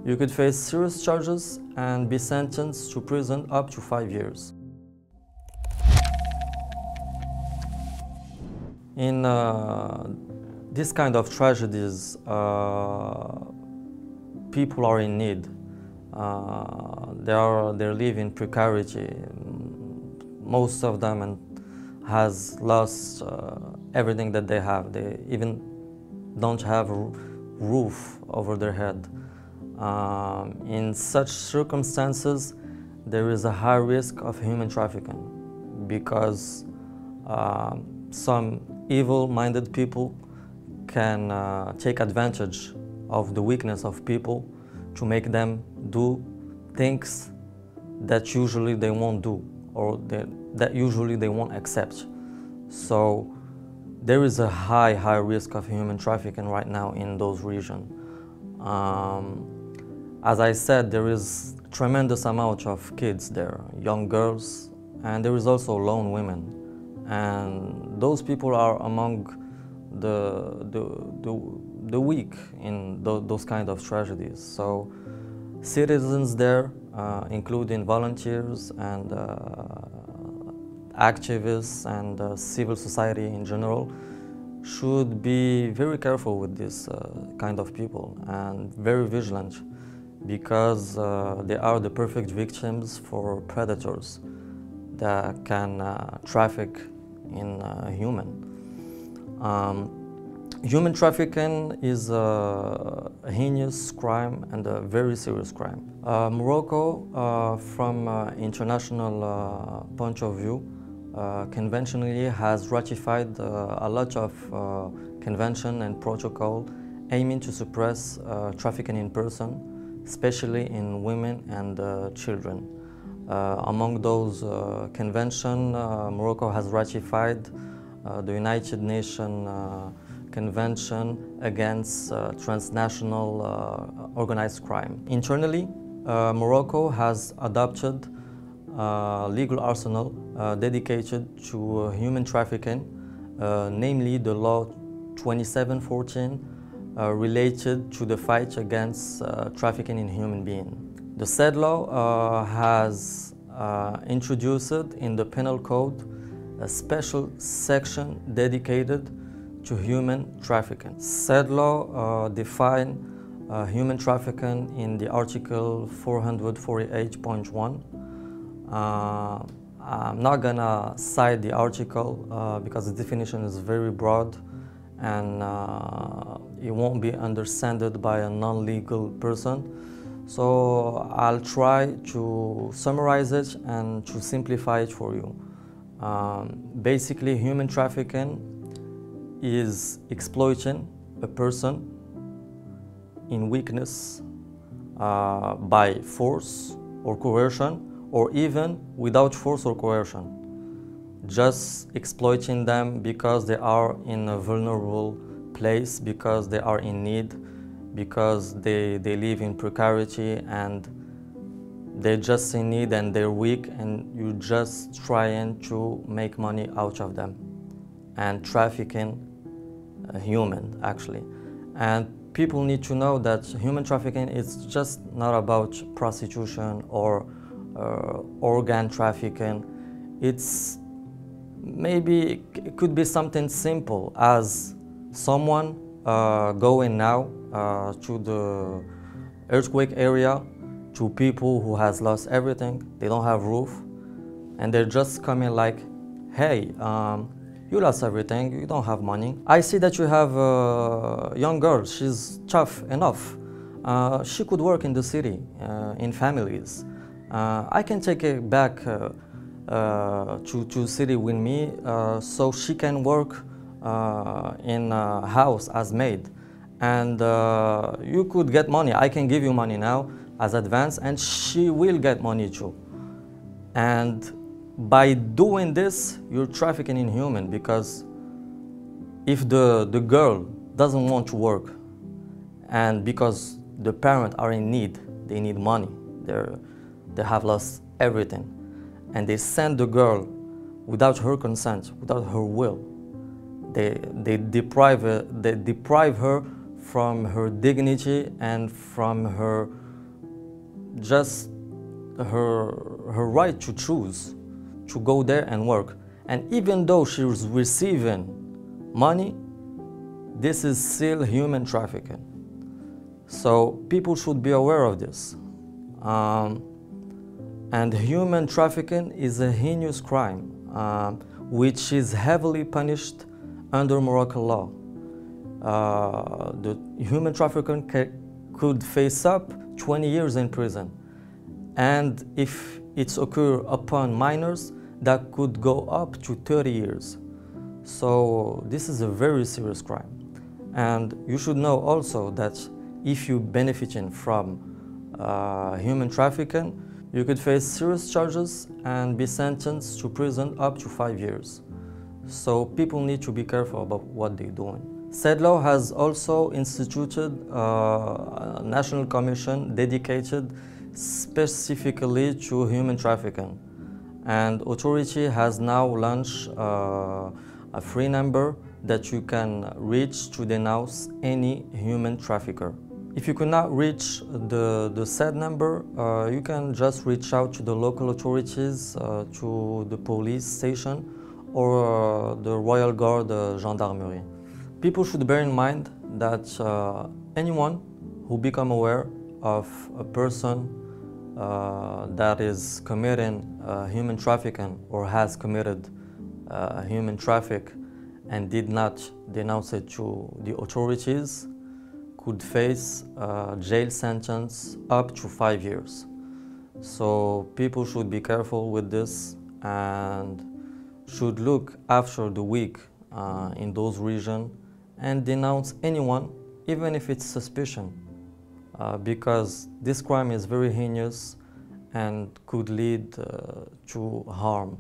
You could face serious charges and be sentenced to prison up to 5 years. In this kind of tragedies, people are in need. They live in precarity. Most of them has lost everything that they have. They even don't have a roof over their head. In such circumstances, there is a high risk of human trafficking because some evil-minded people can take advantage of the weakness of people to make them do things that usually they won't do or that usually they won't accept. So there is a high risk of human trafficking right now in those regions. As I said, there is a tremendous amount of kids there, young girls, and there is also lone women. And those people are among the weak in those kind of tragedies. So citizens there, including volunteers and activists and civil society in general, should be very careful with this kind of people and very vigilant, because they are the perfect victims for predators that can traffic in human. Human trafficking is a heinous crime and a very serious crime. Morocco, from international point of view, conventionally has ratified a lot of convention and protocol aiming to suppress trafficking in person, especially in women and children. Among those conventions, Morocco has ratified the United Nations Convention against transnational organized crime. Internally, Morocco has adopted a legal arsenal dedicated to human trafficking, namely the law 2714 related to the fight against trafficking in human beings. The said law has introduced in the penal code a special section dedicated to human trafficking. Said law defines human trafficking in the article 448.1. I'm not gonna cite the article because the definition is very broad and it won't be understood by a non-legal person. So I'll try to summarize it and to simplify it for you. Basically, human trafficking is exploiting a person in weakness by force or coercion, or even without force or coercion. Just exploiting them because they are in a vulnerable place, because they are in need, because they live in precarity and they're just in need and they're weak, and you're just trying to make money out of them and trafficking a human, actually. And people need to know that human trafficking is just not about prostitution or organ trafficking. It's maybe it could be something simple as someone going now to the earthquake area, to people who has lost everything, they don't have roof, and they're just coming like, hey, you lost everything, you don't have money. I see that you have a young girl, she's tough enough. She could work in the city, in families. I can take her back to city with me so she can work in a house as maid. And you could get money. I can give you money now as advance, and she will get money too. And by doing this, you're trafficking in human, because if the girl doesn't want to work, and because the parents are in need, they need money, they have lost everything, and they send the girl without her consent, without her will, they deprive her from her dignity and from her just her right to choose to go there and work. And even though she was receiving money, this is still human trafficking. So people should be aware of this. And human trafficking is a heinous crime, which is heavily punished under Moroccan law. The human trafficking could face up 20 years in prison. And if it's occurred upon minors, that could go up to 30 years. So this is a very serious crime. And you should know also that if you're benefiting from human trafficking, you could face serious charges and be sentenced to prison up to 5 years. So people need to be careful about what they're doing. Said law has also instituted a national commission dedicated specifically to human trafficking. And authority has now launched a free number that you can reach to denounce any human trafficker. If you cannot reach the said number, you can just reach out to the local authorities, to the police station or the Royal Guard Gendarmerie. People should bear in mind that anyone who become aware of a person that is committing human trafficking or has committed human traffic and did not denounce it to the authorities could face a jail sentence up to 5 years. So people should be careful with this and should look after the weak in those regions and denounce anyone, even if it's suspicion, because this crime is very heinous and could lead to harm.